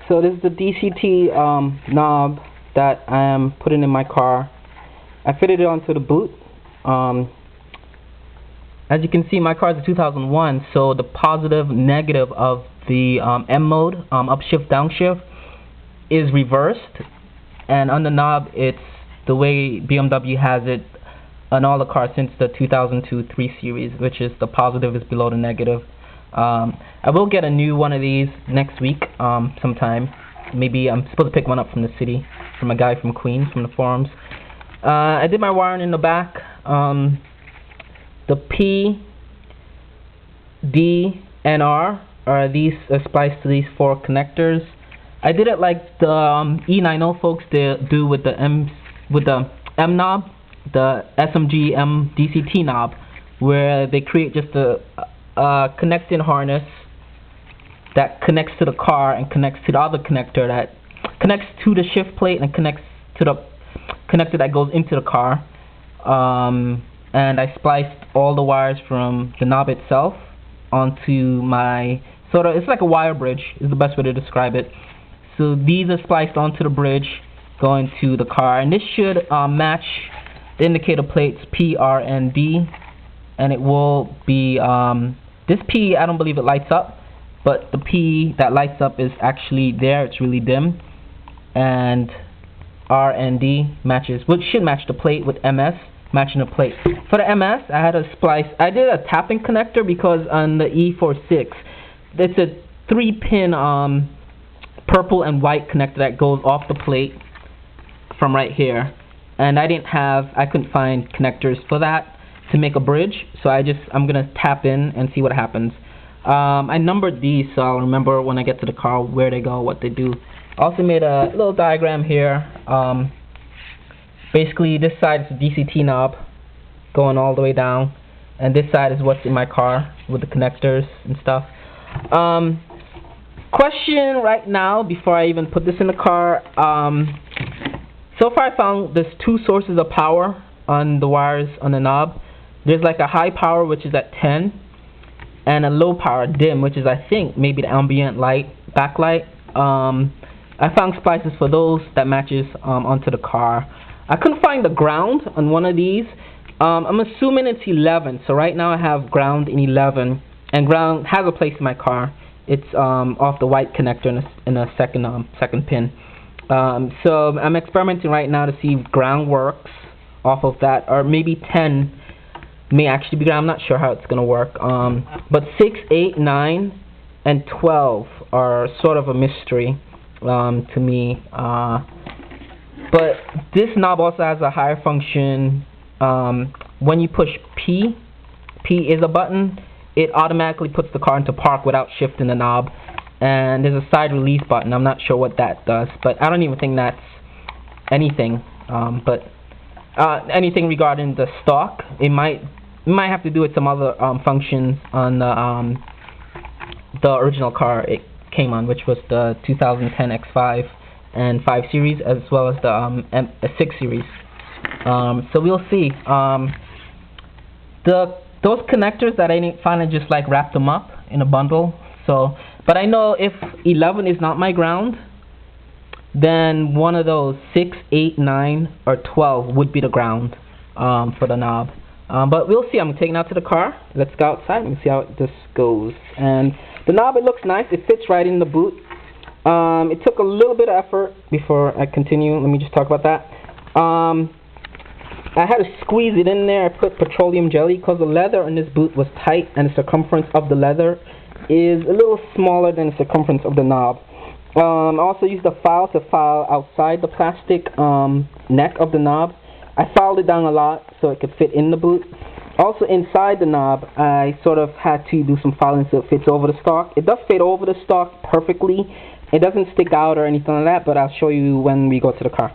So this is the DCT knob that I am putting in my car. I fitted it onto the boot. As you can see, my car is a 2001, so the positive, negative of the M mode, upshift, downshift, is reversed. And on the knob, it's the way BMW has it on all the cars since the 2002 3 Series, which is the positive is below the negative. I will get a new one of these next week sometime. Maybe I'm supposed to pick one up from the city, from a guy from Queens, from the forums. I did my wiring in the back. The P, D, and R are these spliced to these 4 connectors. I did it like the E90 folks do with the M knob, the SMG M DCT knob, where they create just a connecting harness that connects to the car and connects to the other connector that connects to the shift plate and connects to the connector that goes into the car. And I spliced all the wires from the knob itself onto my it's like a wire bridge is the best way to describe it. So these are spliced onto the bridge going to the car, and this should match the indicator plates P, R, and D, and it will be this P, I don't believe it lights up, but the P that lights up is actually there, it's really dim, and R and D matches, which should match the plate with MS, matching the plate. For the MS, I had a splice. I did a tapping connector because on the E46, it's a 3-pin purple and white connector that goes off the plate from right here, and I couldn't find connectors for that to make a bridge, so I'm gonna tap in and see what happens. I numbered these so I'll remember when I get to the car where they go, what they do. Also made a little diagram here. Basically this side is the DCT knob going all the way down, and this side is what's in my car with the connectors and stuff. Question right now before I even put this in the car, so far I found there's 2 sources of power on the wires on the knob. There's like a high power, which is at 10, and a low power dim, which is I think maybe the ambient light backlight. I found splices for those that matches onto the car. I couldn't find the ground on one of these. I'm assuming it's 11, so right now I have ground in 11, and ground has a place in my car. It's off the white connector in a second pin. So I'm experimenting right now to see if ground works off of that, or maybe 10 may actually be ground. I'm not sure how it's gonna work. But 6, 8, 9, and 12 are sort of a mystery to me. But this knob also has a higher function. When you push P is a button, it automatically puts the car into park without shifting the knob. And there's a side release button. I'm not sure what that does, but I don't even think that's anything. Anything regarding the stock, it might have to do with some other functions on the original car it came on, which was the 2010 X5 and 5 Series, as well as the 6 Series. So we'll see. Those connectors that I didn't find, I just like wrapped them up in a bundle. So, but I know if 11 is not my ground, then one of those 6, 8, 9, or 12 would be the ground for the knob. But we'll see. I'm taking it out to the car. Let's go outside and see how this goes. And the knob, it looks nice. It fits right in the boot. It took a little bit of effort before I continue. Let me just talk about that. I had to squeeze it in there. I put petroleum jelly because the leather in this boot was tight, and the circumference of the leather is a little smaller than the circumference of the knob. I also used a file to file outside the plastic neck of the knob. I filed it down a lot so it could fit in the boot. Also inside the knob, I sort of had to do some filing so it fits over the stock. It does fit over the stock perfectly. It doesn't stick out or anything like that, but I'll show you when we go to the car.